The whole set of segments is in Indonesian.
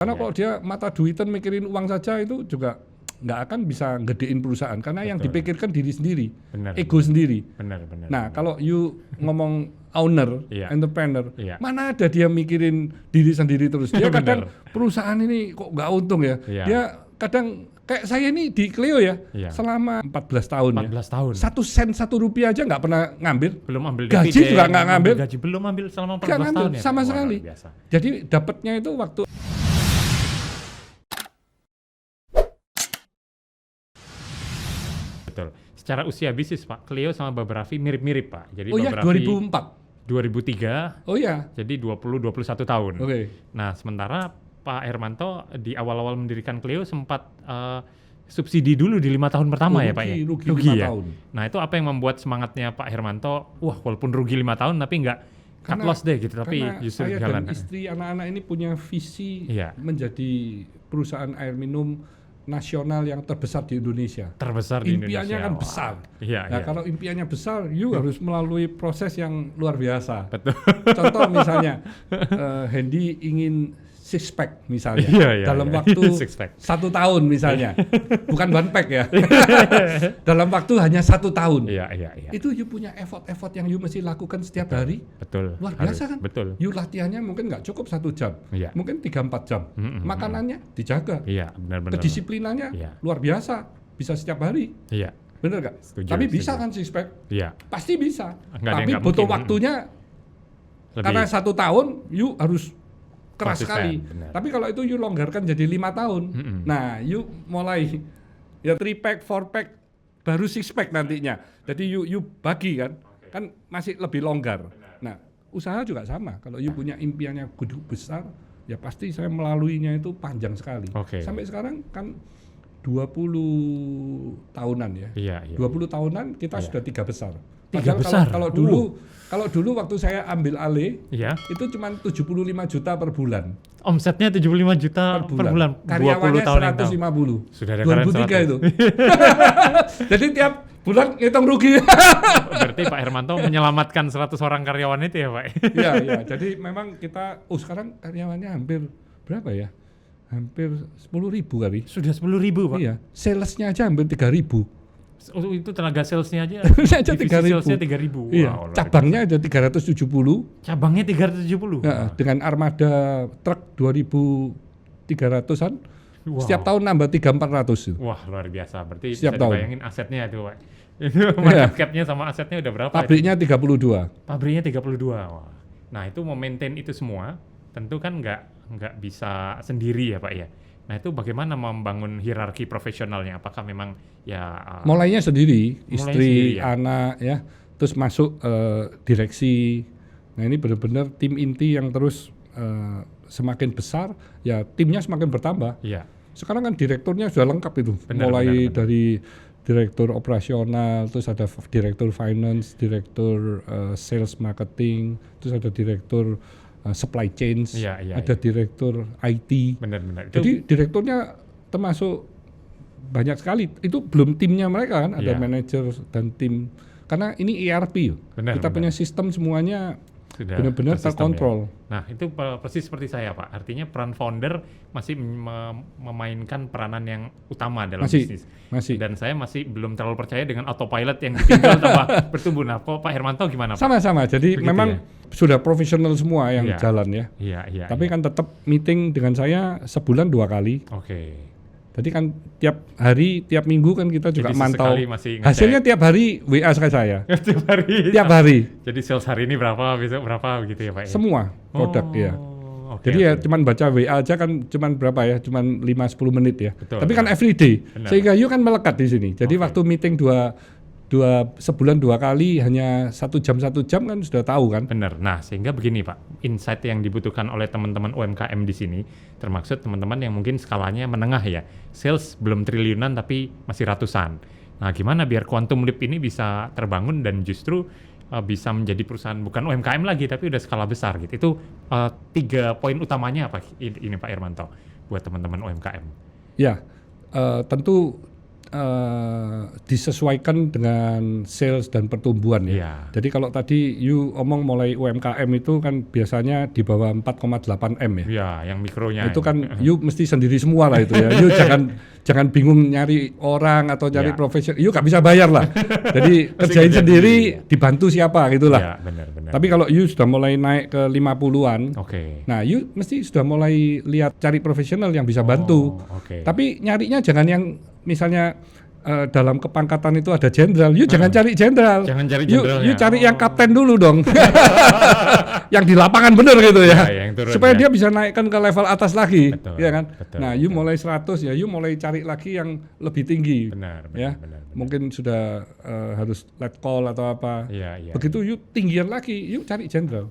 Karena kalau dia mata duitan mikirin uang saja itu juga nggak akan bisa gedein perusahaan karena yang dipikirkan diri sendiri, ego sendiri. Nah, kalau you ngomong owner, entrepreneur, mana ada dia mikirin diri sendiri terus. Dia kadang perusahaan ini kok nggak untung ya. Dia kadang kayak saya ini di Clio ya, selama 14 tahun ya. 1 sen 1 rupiah aja nggak pernah ngambil. Belum ambil gaji dividen, juga nggak ngambil. Gaji belum ambil selama 14 ngambil, tahun ya. Sama sekali. Jadi dapatnya itu waktu betul. Secara usia bisnis Pak, Clio sama Babravi mirip-mirip Pak. Jadi Babravi 2004. 2003. Oh iya. Jadi 20-21 tahun. Oke. Nah, sementara Pak Hermanto di awal-awal mendirikan Clio sempat subsidi dulu di 5 tahun pertama ya Pak ya? Rugi 5 ya? tahun. Nah, itu apa yang membuat semangatnya Pak Hermanto, wah walaupun rugi 5 tahun tapi nggak cut loss deh gitu, tapi justru saya jalan. Dan istri anak-anak ini punya visi menjadi perusahaan air minum nasional yang terbesar di Indonesia. Terbesar di Indonesia. Impiannya kan besar. Iya. Kalau impiannya besar, you harus melalui proses yang luar biasa. Betul. Contoh misalnya, Hendy ingin six pack misalnya, dalam waktu 1 tahun misalnya, bukan 1 pack ya, dalam waktu hanya 1 tahun. Iya. Itu you punya effort yang you mesti lakukan setiap hari. Betul. Luar biasa kan? Betul. You latihannya mungkin nggak cukup 1 jam, mungkin 3-4 jam. Makanannya dijaga. Iya, benar-benar. Kedisiplinannya luar biasa, bisa setiap hari. Iya. Bener nggak? Tapi bisa kan six pack? Iya. Pasti bisa. Tapi butuh waktunya. Karena 1 tahun, you harus keras sekali. Tapi kalau itu you longgarkan jadi 5 tahun. Nah, you mulai ya 3 pack, 4 pack, baru 6 pack nantinya. Jadi you bagi kan. Kan masih lebih longgar. Nah, usaha juga sama. Kalau you punya impiannya gede besar, ya pasti saya melaluinya itu panjang sekali. Sampai sekarang kan 20 tahunan ya. Iya. 20 tahunan kita sudah 3 besar. 3 besar. Kalau dulu waktu saya ambil alih, itu cuma 75 juta per bulan. Omsetnya 75 juta per bulan. Karyawannya 150. Sudah ada 2003 itu. Jadi tiap bulan ngitung rugi. Berarti Pak Hermanto menyelamatkan 100 orang karyawan itu ya Pak? Iya. Jadi memang kita, sekarang karyawannya hampir berapa ya? Hampir 10.000 kali. Sudah 10.000 Pak? Iya. Salesnya aja hampir 3.000. Oh, itu tenaga salesnya aja. Salesnya 3.000. Iya. Wow, cabangnya ada 370. Cabangnya 370. Ya, dengan armada truk 2.300-an. Wow. Setiap tahun nambah 300-400. Wah, luar biasa. Berarti setiap bisa dibayangin asetnya itu, Pak. Itu market cap-nya sama asetnya udah berapa? Pabriknya 32. Pabriknya 32. Wah. Nah, itu memaintain itu semua tentu kan nggak bisa sendiri ya, Pak ya. Nah, itu bagaimana membangun hierarki profesionalnya? Apakah memang ya mulainya sendiri, istri, anak ya, terus masuk direksi. Nah, ini benar-benar tim inti yang terus semakin besar, ya timnya semakin bertambah. Iya. Sekarang kan direkturnya sudah lengkap itu. Benar. Dari direktur operasional, terus ada direktur finance, direktur sales marketing, terus ada direktur supply chain, ada direktur IT. Benar. Jadi direkturnya termasuk banyak sekali. Itu belum timnya mereka kan, ada manajer dan tim. Karena ini ERP, kita punya sistem semuanya benar-benar terkontrol. Ya. Nah, itu persis seperti saya Pak. Artinya peran founder masih memainkan peranan yang utama dalam bisnis. Dan saya masih belum terlalu percaya dengan autopilot yang ditinggal tambah bertumbuh. Nah, Pak Hermanto gimana Pak? Sama-sama. Jadi begitu memang sudah profesional semua yang jalan ya. Iya. Tapi kan tetap meeting dengan saya sebulan 2 kali. Jadi kan tiap hari, tiap minggu kan kita juga mantau. Hasilnya tiap hari WA saya. Tiap hari. Jadi sales hari ini berapa, besok berapa gitu ya Pak? Semua produk ya. Jadi ya cuman baca WA aja kan cuman berapa ya? Cuman 5-10 menit ya. Tapi kan everyday. Sehingga you kan melekat di sini. Jadi waktu meeting sebulan 2 kali hanya 1 jam kan sudah tahu kan. Benar. Nah, sehingga begini Pak, insight yang dibutuhkan oleh teman-teman UMKM di sini, termaksud teman-teman yang mungkin skalanya menengah ya, sales belum triliunan tapi masih ratusan. Nah, gimana biar Quantum Leap ini bisa terbangun dan justru bisa menjadi perusahaan bukan UMKM lagi tapi udah skala besar gitu. Itu 3 poin utamanya apa ini Pak Hermanto buat teman-teman UMKM? Ya, tentu disesuaikan dengan sales dan pertumbuhan ya. Iya. Jadi kalau tadi you omong mulai UMKM itu kan biasanya di bawah 4,8 M ya. Iya, yang mikronya. Itu kan you mesti sendiri semua lah itu ya. You jangan bingung nyari orang atau nyari profesional. You gak bisa bayar lah. Jadi kerjain sendiri, dibantu siapa gitulah. Iya, benar. Tapi kalau you sudah mulai naik ke 50-an, nah you mesti sudah mulai lihat cari profesional yang bisa bantu. Tapi nyarinya jangan yang misalnya dalam kepangkatan itu ada jenderal, you jangan cari jenderal. Jangan cari jenderalnya. You cari yang kapten dulu dong. Yang di lapangan bener gitu ya. Supaya dia bisa naikkan ke level atas lagi. Betul, ya kan? Nah, you betul. mulai 100 ya, you mulai cari lagi yang lebih tinggi. Benar. Mungkin sudah harus let call atau apa. Iya. Begitu you tinggian lagi, you cari jenderal.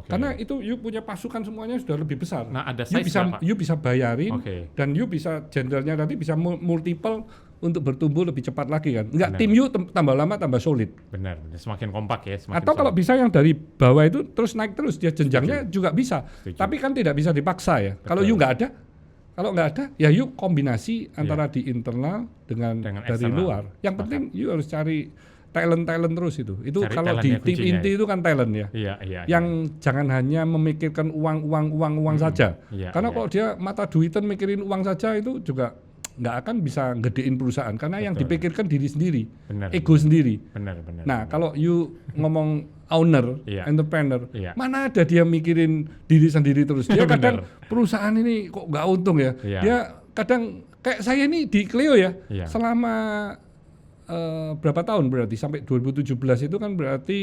Karena itu you punya pasukan semuanya sudah lebih besar. Nah, ada size you bisa bayarin dan you bisa jenderalnya nanti bisa multiple untuk bertumbuh lebih cepat lagi kan. Enggak, tim you tambah lama tambah solid. Benar. Semakin kompak ya, semakin atau kalau solid. bisa yang dari bawah itu terus naik terus dia jenjangnya juga bisa. Tapi kan tidak bisa dipaksa ya. Kalau you nggak ada ya you kombinasi antara di internal dengan dari eksternal. luar. Yang penting you harus cari talent terus itu Cari kalau di tim inti ya. itu kan talent ya. Iya. Yang jangan hanya memikirkan uang saja. Karena kalau dia mata duitan mikirin uang saja itu juga nggak akan bisa gedein perusahaan karena yang dipikirkan diri sendiri, ego sendiri. Benar. Nah, kalau you ngomong owner, entrepreneur, mana ada dia mikirin diri sendiri terus. Dia kadang perusahaan ini kok nggak untung ya. Dia kadang kayak saya ini di Clio ya, selama berapa tahun berarti sampai 2017 itu kan berarti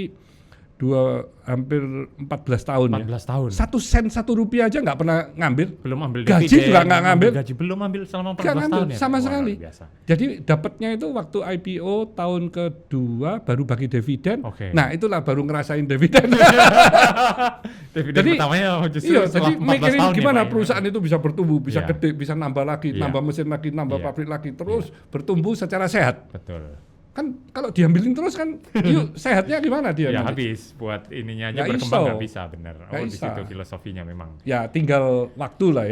hampir 14 tahun 14 tahun. 1 sen 1 rupiah aja nggak pernah ngambil. Belum ambil gaji dividen, juga nggak ngambil. Gaji belum ambil selama 14 ngambil, tahun ya. sama sekali. Jadi dapatnya itu waktu IPO tahun kedua baru bagi dividen. Nah, itulah baru ngerasain dividen. Jadi pertamanya justru jadi 14 mikirin tahun gimana ya, perusahaan itu bisa bertumbuh, bisa gede, bisa nambah lagi, nambah mesin lagi, nambah pabrik lagi, terus bertumbuh secara sehat. Betul. Kan kalau diambilin terus kan yuk sehatnya gimana dia ya nanti? Habis buat ininya aja berkembang nggak bisa, bener. Di situ filosofinya memang ya tinggal waktu lah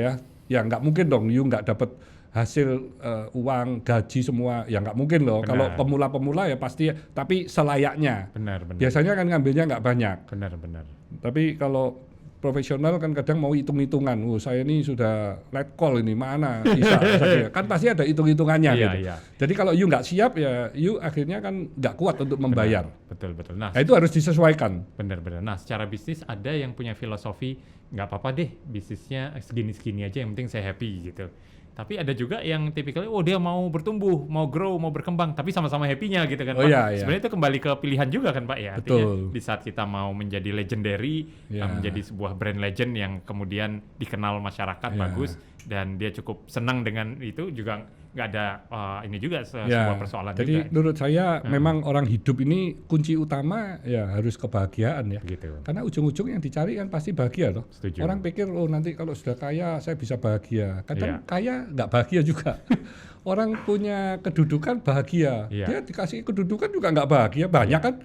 ya nggak mungkin dong you nggak dapat hasil uang gaji semua ya nggak mungkin loh. Kalau pemula ya pasti tapi selayaknya benar. Biasanya kan ngambilnya nggak banyak benar. Tapi kalau profesional kan kadang mau hitung-hitungan, saya ini sudah let call ini mana bisa, kan pasti ada hitung-hitungannya gitu. Jadi kalau you nggak siap ya you akhirnya kan nggak kuat untuk membayar. Betul. Nah, itu harus disesuaikan. Benar. Nah, secara bisnis ada yang punya filosofi nggak apa-apa deh bisnisnya segini-segini aja yang penting saya happy gitu. Tapi ada juga yang tipikalnya, dia mau bertumbuh, mau grow, mau berkembang, tapi sama-sama happy-nya gitu kan Pak. Sebenarnya itu kembali ke pilihan juga kan Pak ya. Artinya di saat kita mau menjadi legendary, menjadi sebuah brand legend yang kemudian dikenal masyarakat bagus, dan dia cukup senang dengan itu juga nggak ada ini juga sebuah persoalan. Jadi menurut saya memang orang hidup ini kunci utama ya harus kebahagiaan ya. Gitu. Karena ujung-ujung yang dicari kan pasti bahagia loh. Setuju. Orang pikir nanti kalau sudah kaya saya bisa bahagia. Kadang kaya nggak bahagia juga. Orang punya kedudukan bahagia, dia dikasih kedudukan juga nggak bahagia. Banyak kan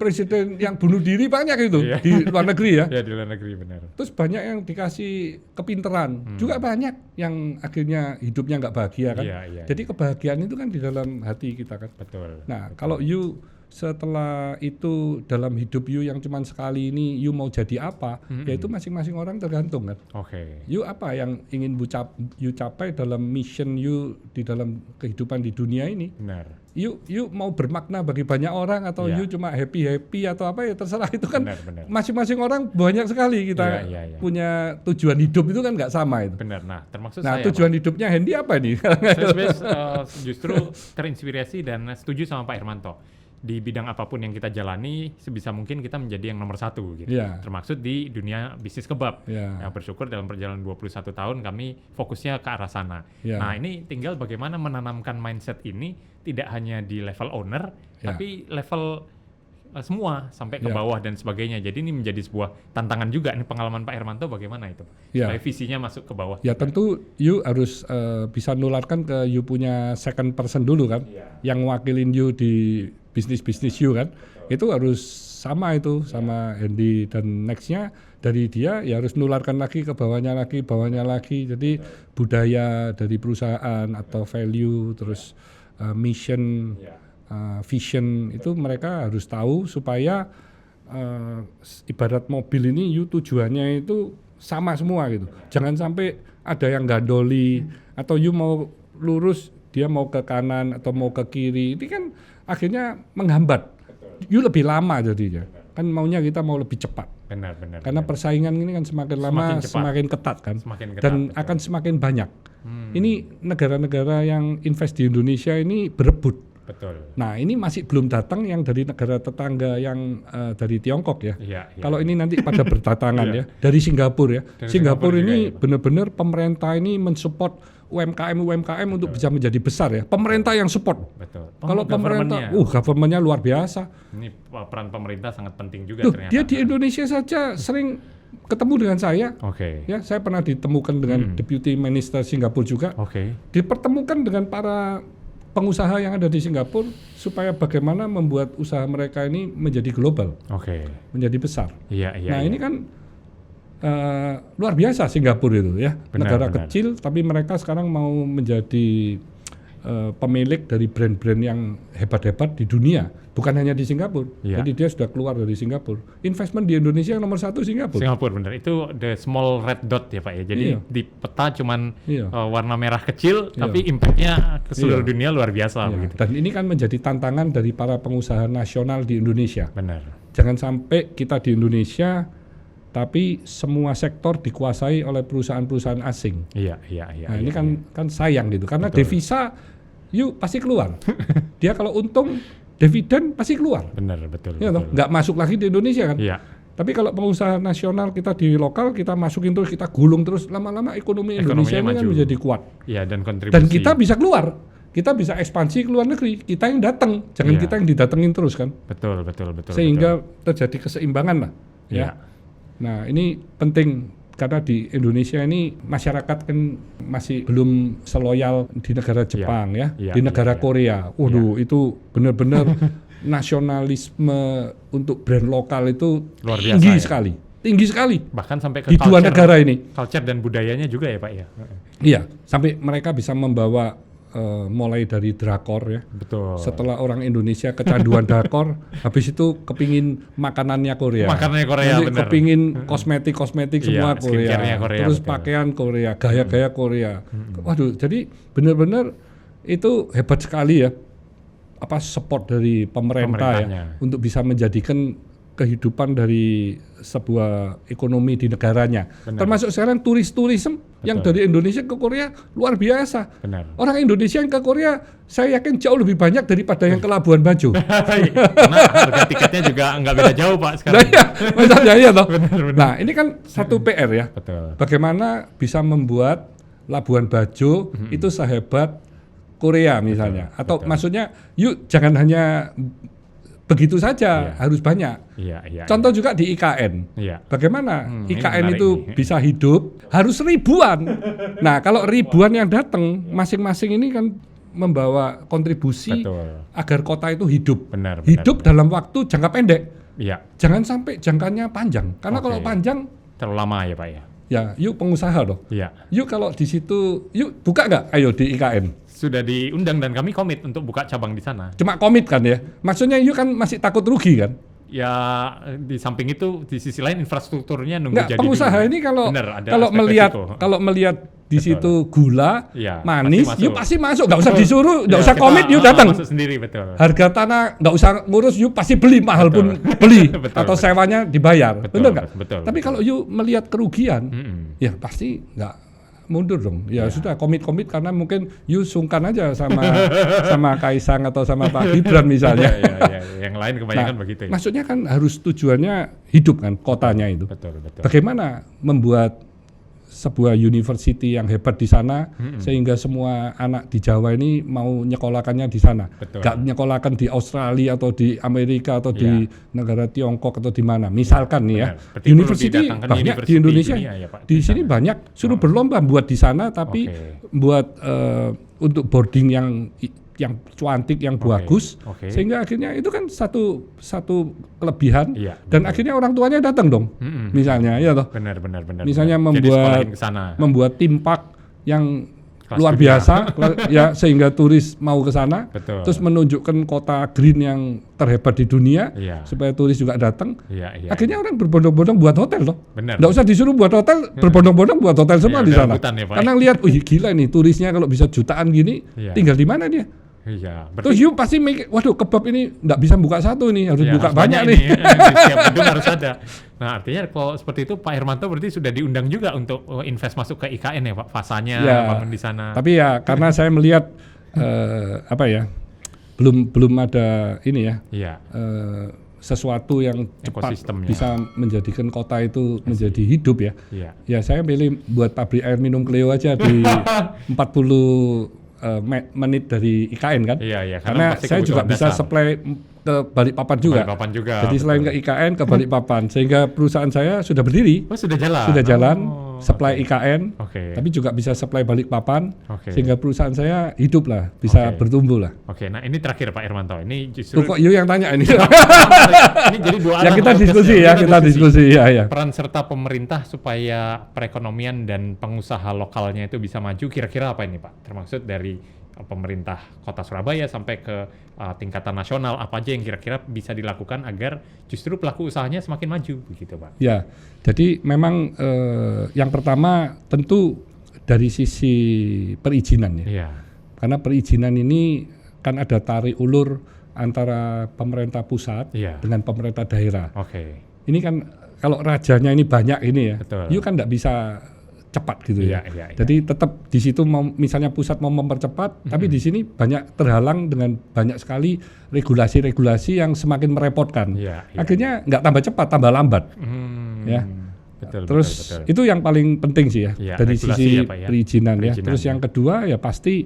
presiden yang bunuh diri banyak itu di luar negeri ya. Iya, di luar negeri benar. Terus banyak yang dikasih kepinteran, juga banyak yang akhirnya hidupnya nggak bahagia kan. Jadi kebahagiaan itu kan di dalam hati kita kan. Betul. Nah, kalau you setelah itu dalam hidup you yang cuma sekali ini you mau jadi apa, ya itu masing-masing orang tergantung kan. You apa yang ingin you capai dalam mission you di dalam kehidupan di dunia ini. Benar. You mau bermakna bagi banyak orang atau you cuma happy atau apa ya terserah itu kan. Benar. Masing-masing orang banyak sekali kita punya tujuan hidup itu kan nggak sama itu. Benar. Nah, termasuk saya. Nah, tujuan hidupnya Hendy apa nih? Saya justru terinspirasi dan setuju sama Pak Hermanto. Di bidang apapun yang kita jalani, sebisa mungkin kita menjadi yang nomor 1 gitu. Termasuk di dunia bisnis kebab. Yang bersyukur dalam perjalanan 21 tahun kami fokusnya ke arah sana. Nah, ini tinggal bagaimana menanamkan mindset ini tidak hanya di level owner, tapi level semua sampai ke bawah dan sebagainya. Jadi ini menjadi sebuah tantangan juga nih pengalaman Pak Hermanto bagaimana itu supaya visinya masuk ke bawah. Ya tentu you harus bisa nularkan ke you punya second person dulu kan, yang wakilin you di bisnis you kan. Itu harus sama itu sama Hendy dan nextnya dari dia ya harus nularkan lagi ke bawahnya lagi. Jadi budaya dari perusahaan atau value, terus mission, vision itu mereka harus tahu supaya ibarat mobil ini tujuannya itu sama semua gitu. Jangan sampai ada yang gandoli atau mau lurus dia mau ke kanan atau mau ke kiri. Ini kan akhirnya menghambat. Lebih lama jadinya. Kan maunya kita mau lebih cepat. Benar. Karena persaingan ini kan semakin lama semakin ketat kan. Dan akan semakin banyak. Ini negara-negara yang invest di Indonesia ini berebut. Betul. Nah, ini masih belum datang yang dari negara tetangga yang dari Tiongkok ya. Kalau ini nanti pada berdatangan ya dari Singapura ya. Singapura ini benar-benar pemerintah ini mensupport UMKM untuk bisa menjadi besar ya. Pemerintah yang support. Betul. Kalau pemerintah, government-nya luar biasa. Ini peran pemerintah sangat penting juga ternyata. Dia di Indonesia saja sering ketemu dengan saya. Ya, saya pernah ditemukan dengan Deputy Minister Singapura juga. Dipertemukan dengan para pengusaha yang ada di Singapura supaya bagaimana membuat usaha mereka ini menjadi global. Menjadi besar. Nah, ini kan luar biasa Singapura itu ya, negara kecil tapi mereka sekarang mau menjadi pemilik dari brand-brand yang hebat-hebat di dunia, bukan hanya di Singapura. Jadi dia sudah keluar dari Singapura. Investment di Indonesia yang nomor 1 Singapura. Benar. Itu the small red dot ya Pak ya. Jadi di peta cuman warna merah kecil, tapi impact-nya ke seluruh dunia luar biasa. Begitu. Dan ini kan menjadi tantangan dari para pengusaha nasional di Indonesia. Benar. Jangan sampai kita di Indonesia tapi semua sektor dikuasai oleh perusahaan-perusahaan asing. Nah, ini kan sayang gitu, karena devisa pasti keluar. Dia kalau untung dividen pasti keluar. Betul. Nggak masuk lagi di Indonesia kan. Tapi kalau pengusaha nasional kita di lokal kita masukin terus, kita gulung terus, lama-lama ekonomi Indonesia ini kan menjadi kuat. Dan kontribusi. Dan kita bisa keluar. Kita bisa ekspansi ke luar negeri. Kita yang datang, jangan kita yang didatengin terus kan. Betul. Sehingga terjadi keseimbangan lah. Nah, ini penting karena di Indonesia ini masyarakat kan masih belum seloyal di negara Jepang di negara Korea. Itu benar-benar nasionalisme untuk brand lokal itu luar biasa, tinggi sekali. Bahkan sampai ke di dua negara ini. Culture dan budayanya juga ya Pak ya. Iya, sampai mereka bisa membawa mulai dari drakor ya. Betul. Setelah orang Indonesia kecanduan drakor, habis itu kepingin makanannya Korea. Benar. Kepingin kosmetik semua Korea. Terus betul. Pakaian Korea, gaya-gaya Korea. Waduh, jadi benar-benar itu hebat sekali ya. Support dari pemerintah ya untuk bisa menjadikan kehidupan dari sebuah ekonomi di negaranya. Termasuk sekarang turisme yang dari Indonesia ke Korea luar biasa. Orang Indonesia yang ke Korea saya yakin jauh lebih banyak daripada yang ke Labuan Bajo. Karena harga tiketnya juga nggak beda jauh Pak sekarang. Nah, ini kan satu PR ya. Bagaimana bisa membuat Labuan Bajo itu sehebat Korea misalnya. Atau maksudnya jangan hanya begitu saja, harus banyak. Contoh juga di IKN. Bagaimana IKN itu bisa hidup? Harus ribuan. Nah, kalau ribuan yang datang, masing-masing ini kan membawa kontribusi agar kota itu hidup. Hidup dalam waktu jangka pendek. Jangan sampai jangkanya panjang. Karena kalau panjang terlalu lama ya Pak ya. Pengusaha loh. Kalau di situ, buka nggak? Ayo di IKN. Sudah diundang dan kami komit untuk buka cabang di sana. Cuma komit kan ya? Maksudnya kan masih takut rugi kan? Ya di samping itu di sisi lain infrastrukturnya nunggu jadi pengusaha dulu. Ini kalau melihat di situ gula, manis, pasti masuk. Nggak usah disuruh, nggak usah komit, datang. Masuk sendiri, betul. Harga tanah nggak usah ngurus, pasti beli, mahal pun beli. Atau sewanya dibayar, benar nggak? Tapi kalau melihat kerugian, ya pasti nggak mundur dong. Sudah komit karena mungkin sungkan aja sama Kaisang atau sama Pak Gibran misalnya. Yang lain kebanyakan begitu ya. Maksudnya kan harus tujuannya hidup kan kotanya itu. Betul. Bagaimana membuat sebuah university yang hebat di sana sehingga semua anak di Jawa ini mau nyekolahkannya di sana. Gak nyekolahkan di Australia atau di Amerika atau di negara Tiongkok atau di mana. Misalkan nih ya, university banyak di Indonesia. Di sini banyak, suruh berlomba buat di sana tapi buat untuk boarding yang cuantik, yang bagus, sehingga akhirnya itu kan satu kelebihan, dan akhirnya orang tuanya datang dong, misalnya, ya toh. Benar. Misalnya membuat theme park yang luar biasa, ya, sehingga turis mau ke sana, terus menunjukkan kota green yang terhebat di dunia, supaya turis juga datang. Akhirnya orang berbondong-bondong buat hotel loh. Nggak usah disuruh buat hotel, berbondong-bondong buat hotel semua di sana. Karena lihat, gila nih turisnya kalau bisa jutaan gini, tinggal di mana dia? Terus you pasti mikir, waduh kebab ini nggak bisa buka satu nih, harus buka banyak nih. Di setiap gedung harus ada. Nah artinya kalau seperti itu Pak Hermanto berarti sudah diundang juga untuk invest masuk ke IKN ya Pak, fasanya bangun di sana. Tapi ya karena saya melihat belum ada ini ya, sesuatu yang cepat bisa menjadikan kota itu menjadi hidup ya. Ya saya pilih buat pabrik air minum Cleo aja di 40 menit dari IKN kan, karena saya juga bisa supply ke Balikpapan juga. Jadi selain ke IKN ke Balikpapan, sehingga perusahaan saya sudah berdiri, sudah jalan, supply IKN, tapi juga bisa supply Balikpapan, sehingga perusahaan saya hidup lah, bisa bertumbuh lah. Nah ini terakhir Pak Hermanto, ini justru kok you yang tanya ini. Ini jadi dua yang kita diskusi ya. Peran serta pemerintah supaya perekonomian dan pengusaha lokalnya itu bisa maju, kira-kira apa ini Pak? Termaksud dari pemerintah Kota Surabaya sampai ke tingkatan nasional, apa aja yang kira-kira bisa dilakukan agar justru pelaku usahanya semakin maju begitu Pak? Ya, jadi memang yang pertama tentu dari sisi perizinan ya. Karena perizinan ini kan ada tarik ulur antara pemerintah pusat dengan pemerintah daerah. Ini kan kalau rajanya ini banyak ini ya, you kan nggak bisa cepat gitu ya. Jadi tetap di situ misalnya pusat mau mempercepat, tapi di sini banyak terhalang dengan banyak sekali regulasi-regulasi yang semakin merepotkan. Akhirnya nggak tambah cepat, tambah lambat. Ya. Terus itu yang paling penting sih ya, dari sisi perizinan ya. Terus yang kedua ya pasti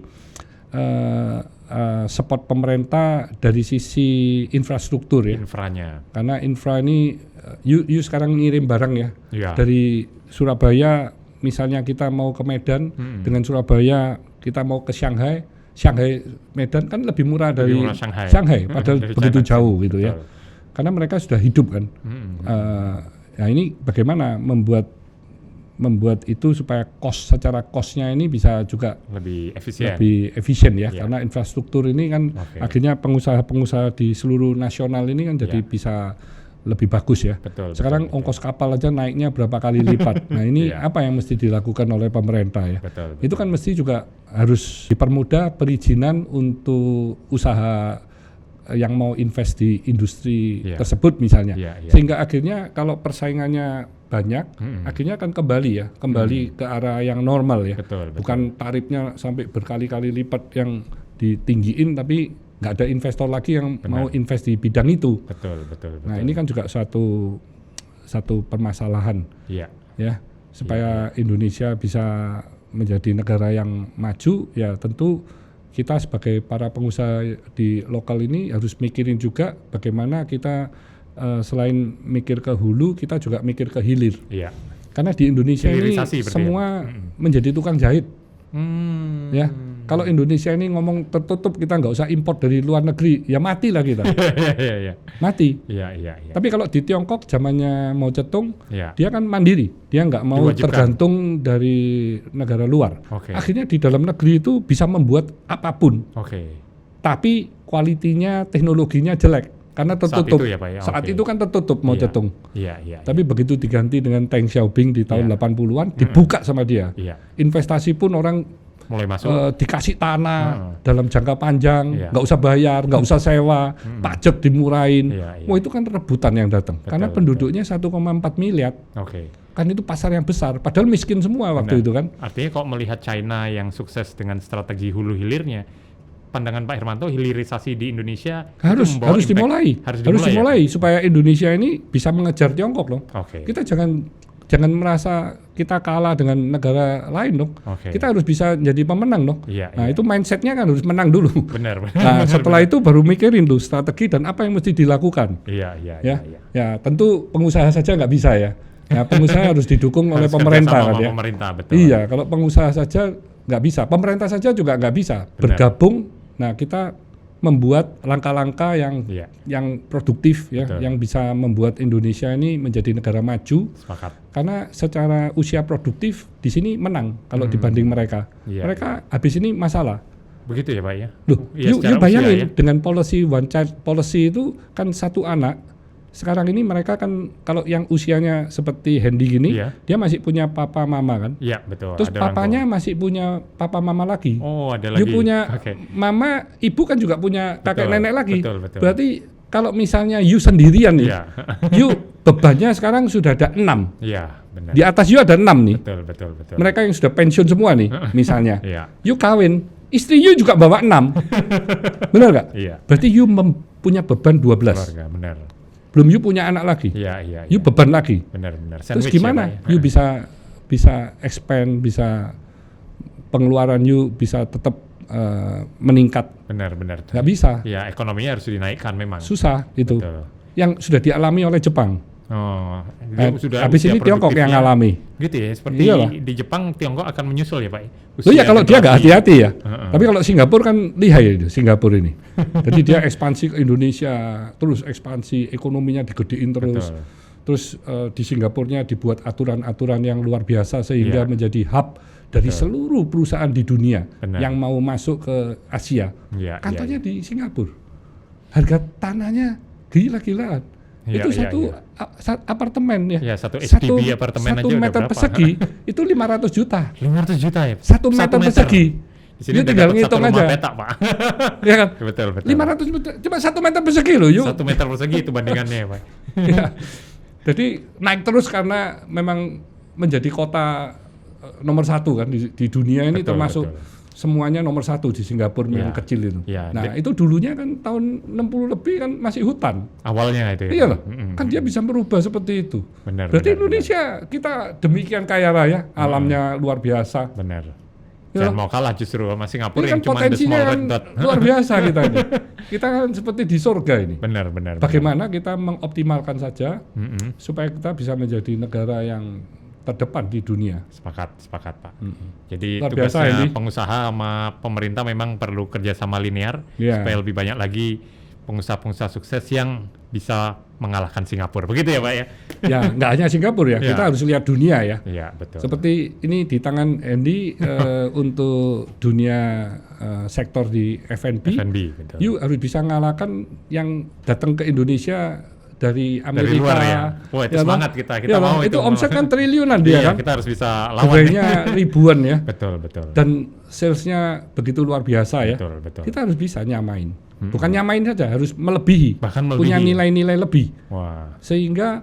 support pemerintah dari sisi infrastruktur ya. Infranya. Karena infra ini you sekarang ngirim barang ya. Dari Surabaya misalnya kita mau ke Medan, dengan Surabaya kita mau ke Shanghai Medan kan lebih murah dari Shanghai padahal begitu jauh gitu ya. Karena mereka sudah hidup kan. Nah ini bagaimana membuat itu supaya secara cost-nya ini bisa juga lebih efisien ya. Karena infrastruktur ini kan akhirnya pengusaha-pengusaha di seluruh nasional ini kan jadi bisa lebih bagus ya. Sekarang ongkos kapal aja naiknya berapa kali lipat. Nah ini apa yang mesti dilakukan oleh pemerintah ya. Itu kan mesti juga harus dipermudah perizinan untuk usaha yang mau invest di industri tersebut misalnya. Sehingga akhirnya kalau persaingannya banyak, akhirnya akan kembali ke arah yang normal ya. Bukan tarifnya sampai berkali-kali lipat yang ditinggiin tapi nggak ada investor lagi yang mau invest di bidang itu. Nah ini kan juga satu permasalahan ya, supaya Indonesia bisa menjadi negara yang maju ya tentu kita sebagai para pengusaha di lokal ini harus mikirin juga bagaimana kita selain mikir ke hulu kita juga mikir ke hilir. Karena di Indonesia ini semua menjadi tukang jahit. Ya. Kalau Indonesia ini ngomong tertutup, kita nggak usah import dari luar negeri, ya matilah kita. Mati. Tapi kalau di Tiongkok zamannya Mao Zedong, dia kan mandiri, dia nggak mau tergantung dari negara luar. Akhirnya di dalam negeri itu bisa membuat apapun. Tapi kualitinya, teknologinya jelek. Karena tertutup. Saat itu kan tertutup Mao Zedong. Tapi begitu diganti dengan Deng Xiaoping di tahun 80-an, dibuka sama dia. Investasi pun orang mulai masuk, dikasih tanah dalam jangka panjang, nggak usah bayar, nggak usah sewa, pajak dimurahin. Wah itu kan rebutan yang datang. Karena penduduknya 1,4 miliar. Kan itu pasar yang besar. Padahal miskin semua waktu itu kan. Artinya kalau melihat China yang sukses dengan strategi hulu hilirnya, pandangan Pak Hermanto hilirisasi di Indonesia harus dimulai ya? Supaya Indonesia ini bisa mengejar Tiongkok loh. Kita jangan merasa kita kalah dengan negara lain dong. Kita harus bisa jadi pemenang dong. Nah itu mindsetnya kan harus menang dulu. Nah setelah itu baru mikirin tuh strategi dan apa yang mesti dilakukan. Ya tentu pengusaha saja nggak bisa ya. Nah, pengusaha harus didukung oleh pemerintah kan ya. Iya kalau pengusaha saja nggak bisa, pemerintah saja juga nggak bisa bergabung Nah, kita membuat langkah-langkah yang produktif ya, yang bisa membuat Indonesia ini menjadi negara maju. Sepakat. Karena secara usia produktif di sini menang kalau dibanding mereka. Mereka habis ini masalah. Begitu ya Pak ya? Loh, you bayangin dengan policy one child policy itu kan satu anak. Sekarang ini mereka kan kalau yang usianya seperti Hendy gini, dia masih punya papa mama kan? Iya betul. Terus papanya masih punya papa mama lagi. Oh ada lagi. You punya mama, ibu kan juga punya kakek nenek lagi. Betul. Berarti kalau misalnya you sendirian nih, you bebannya sekarang sudah ada 6. Iya benar. Di atas you ada 6 nih. Betul. Mereka yang sudah pensiun semua nih, misalnya. You kawin, istri you juga bawa 6. Benar nggak? Iya. Berarti you punya beban 12. Keluarga, benar. Belum you punya anak lagi. Iya. You beban lagi. Benar. Terus gimana? You bisa expand, bisa pengeluaran you bisa tetap meningkat. Benar. Nggak bisa. Ya ekonominya harus dinaikkan memang. Susah itu. Betul. Yang sudah dialami oleh Jepang. Oh, habis ini Tiongkok yang ngalami. Gitu ya, seperti di Jepang, Tiongkok akan menyusul ya Pak? Ya kalau dia nggak hati-hati ya. Tapi kalau Singapura kan lihai itu, Singapura ini. Jadi dia ekspansi ke Indonesia, terus ekspansi ekonominya digedein terus. Betul. Terus di Singapurnya dibuat aturan-aturan yang luar biasa sehingga menjadi hub dari seluruh perusahaan di dunia yang mau masuk ke Asia. Kantornya di Singapura. Harga tanahnya gila-gilaan. Itu satu apartemen ya. Satu SPB apartemen aja udah berapa? 1 meter persegi itu 500 juta. 500 juta ya? 1 meter persegi. Dia tinggal ngitung aja. Petak, Pak. Ya kan? Betul. 500 juta, cuma 1 meter persegi loh. 1 meter persegi itu bandingannya ya Pak. Ya. Jadi naik terus karena memang menjadi kota nomor 1 kan di dunia ini, termasuk semuanya nomor 1 di Singapura yang kecil itu. Nah itu dulunya kan tahun 60 lebih kan masih hutan. Awalnya itu ya? Iya loh, kan dia bisa berubah seperti itu. Berarti Indonesia kita demikian kaya raya, alamnya luar biasa. Benar. Jangan mau kalah justru sama Singapura ini yang kan cuma potensinya kan luar biasa kita ini. Kita kan seperti di surga ini. Benar. Bagaimana kita mengoptimalkan saja supaya kita bisa menjadi negara yang terdepan di dunia. Sepakat Pak. Jadi tugasnya pengusaha sama pemerintah memang perlu kerjasama linear supaya lebih banyak lagi pengusaha-pengusaha sukses yang bisa mengalahkan Singapura. Begitu ya Pak ya? Ya nggak hanya Singapura ya, kita harus lihat dunia ya. Iya betul. Seperti ini di tangan Andy untuk dunia sektor di F&B betul. You harus bisa mengalahkan yang datang ke Indonesia dari Amerika. Dari luar ya. Wah itu semangat kita mau itu omset kan triliunan dia kan. Kita harus bisa lawan. Harganya ribuan ya. Betul. Dan salesnya begitu luar biasa ya. Betul. Kita harus bisa nyamain. Bukan nyamain saja, harus melebihi. Bahkan melebihi. Punya nilai-nilai lebih. Wah. Sehingga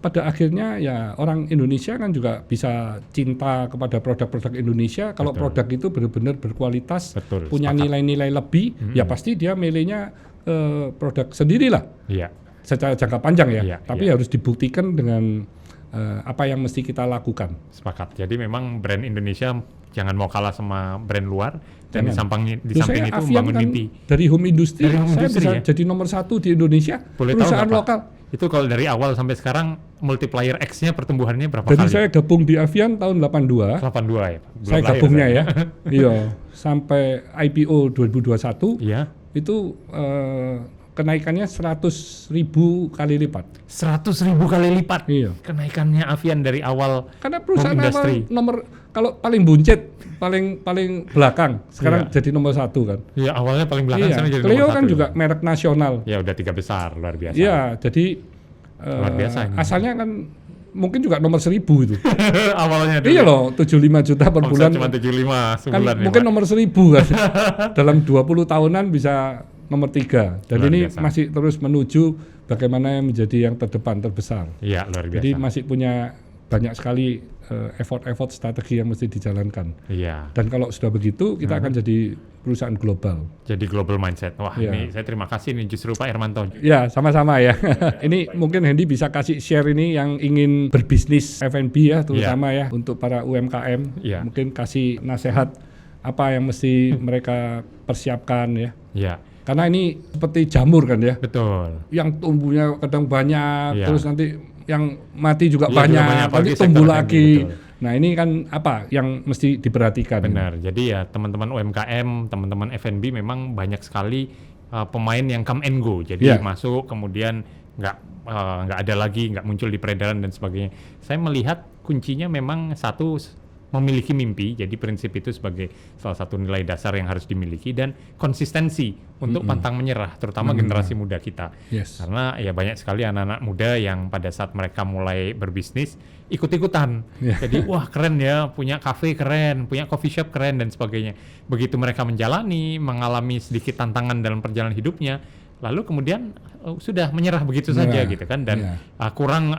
pada akhirnya ya orang Indonesia kan juga bisa cinta kepada produk-produk Indonesia. Kalau produk itu benar-benar berkualitas, punya nilai-nilai lebih, ya pasti dia milihnya produk sendirilah. Iya. Secara jangka panjang ya, tapi harus dibuktikan dengan apa yang mesti kita lakukan. Sepakat. Jadi memang brand Indonesia jangan mau kalah sama brand luar, dan di samping itu membangun kan mimpi. Dari home industry, saya bisa jadi nomor 1 di Indonesia. Boleh perusahaan tahu lokal. Itu kalau dari awal sampai sekarang multiplier X-nya pertumbuhannya berapa kali? Jadi saya gabung di Avian tahun 82. 82 ya. Saya gabungnya ya. Iya, sampai IPO 2021. Iya. Itu kenaikannya 100.000 kali lipat. 100.000 kali lipat. Iya. Kenaikannya Avian dari awal. Karena perusahaan awal nomor kalau paling buncit, paling belakang, sekarang jadi nomor 1 kan. Iya, awalnya paling belakang sekarang jadi Clio nomor 1. kan juga merek nasional. Ya udah 3 besar, luar biasa. Iya, jadi luar biasa ini. Asalnya kan mungkin juga nomor 1000 itu. Awalnya dulu. Iya loh, 75 juta per bulan. Cuma 75 sebulan kan mungkin nomor 1000 kan. Dalam 20 tahunan bisa nomor 3 dan luar ini biasa. Masih terus menuju bagaimana menjadi yang terdepan terbesar. Iya, luar biasa. Jadi masih punya banyak sekali effort strategi yang mesti dijalankan. Iya. Dan kalau sudah begitu kita akan jadi perusahaan global. Jadi global mindset. Wah, ini saya terima kasih nih justru Pak Hermanto. Ya, sama-sama ya. Ini mungkin Hendy bisa kasih share ini yang ingin berbisnis F&B ya, terutama ya untuk para UMKM. Ya. Mungkin kasih nasihat apa yang mesti mereka persiapkan ya. Iya. Karena ini seperti jamur kan ya. Betul. Yang tumbuhnya kadang banyak, terus nanti yang mati juga banyak, nanti tumbuh lagi. Nah ini kan apa yang mesti diperhatikan? Benar. Jadi ya teman-teman UMKM, teman-teman F&B memang banyak sekali pemain yang come and go. Jadi masuk kemudian nggak ada lagi, nggak muncul di peredaran dan sebagainya. Saya melihat kuncinya memang satu, memiliki mimpi. Jadi prinsip itu sebagai salah satu nilai dasar yang harus dimiliki, dan konsistensi untuk pantang menyerah, terutama generasi muda kita. Karena ya banyak sekali anak-anak muda yang pada saat mereka mulai berbisnis ikut-ikutan. Jadi wah keren ya, punya kafe keren, punya coffee shop keren dan sebagainya. Begitu mereka mengalami sedikit tantangan dalam perjalanan hidupnya, lalu kemudian sudah menyerah begitu saja gitu kan, dan kurang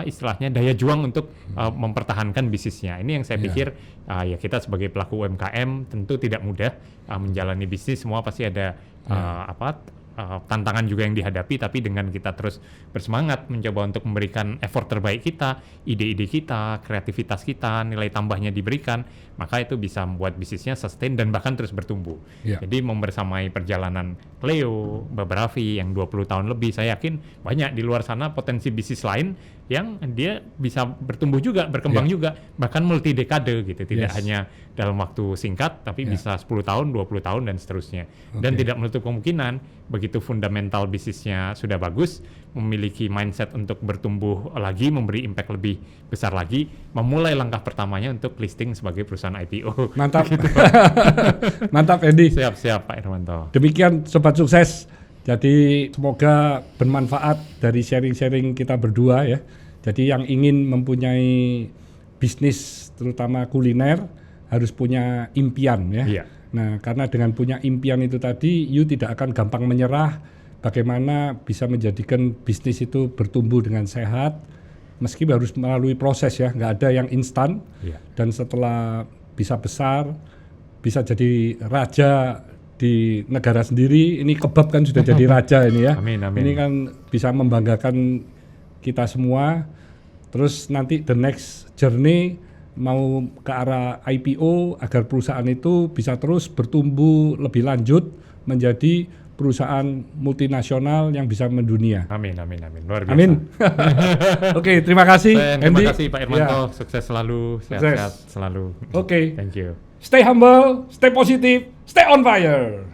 istilahnya daya juang untuk mempertahankan bisnisnya. Ini yang saya pikir ya kita sebagai pelaku UMKM tentu tidak mudah menjalani bisnis, semua pasti ada tantangan juga yang dihadapi, tapi dengan kita terus bersemangat mencoba untuk memberikan effort terbaik kita, ide-ide kita, kreativitas kita, nilai tambahnya diberikan, maka itu bisa membuat bisnisnya sustain dan bahkan terus bertumbuh. Jadi membersamai perjalanan Cleo, Babravi yang 20 tahun lebih, saya yakin banyak di luar sana potensi bisnis lain yang dia bisa bertumbuh juga, berkembang juga, bahkan multi dekade gitu, tidak hanya dalam waktu singkat, tapi bisa 10 tahun, 20 tahun dan seterusnya. Dan tidak menutup kemungkinan begitu fundamental bisnisnya sudah bagus, memiliki mindset untuk bertumbuh lagi, memberi impact lebih besar lagi, memulai langkah pertamanya untuk listing sebagai perusahaan IPO. Mantap. Gitu. Mantap Edi. Siap Pak Irwanto. Demikian Sobat Sukses. Jadi semoga bermanfaat dari sharing-sharing kita berdua ya. Jadi yang ingin mempunyai bisnis terutama kuliner harus punya impian ya. Nah, karena dengan punya impian itu tadi, you tidak akan gampang menyerah. Bagaimana bisa menjadikan bisnis itu bertumbuh dengan sehat, meski harus melalui proses ya, nggak ada yang instan. Dan setelah bisa besar, bisa jadi raja di negara sendiri, ini kebab kan sudah jadi raja ini ya. Amin. Ini kan bisa membanggakan kita semua. Terus nanti the next journey mau ke arah IPO agar perusahaan itu bisa terus bertumbuh lebih lanjut menjadi perusahaan multinasional yang bisa mendunia. Amin. Luar biasa. Amin. Oke, terima kasih. Terima kasih Pak Irwanto. Sukses selalu, sehat-sehat selalu. Oke. Thank you. Stay humble, stay positive, stay on fire.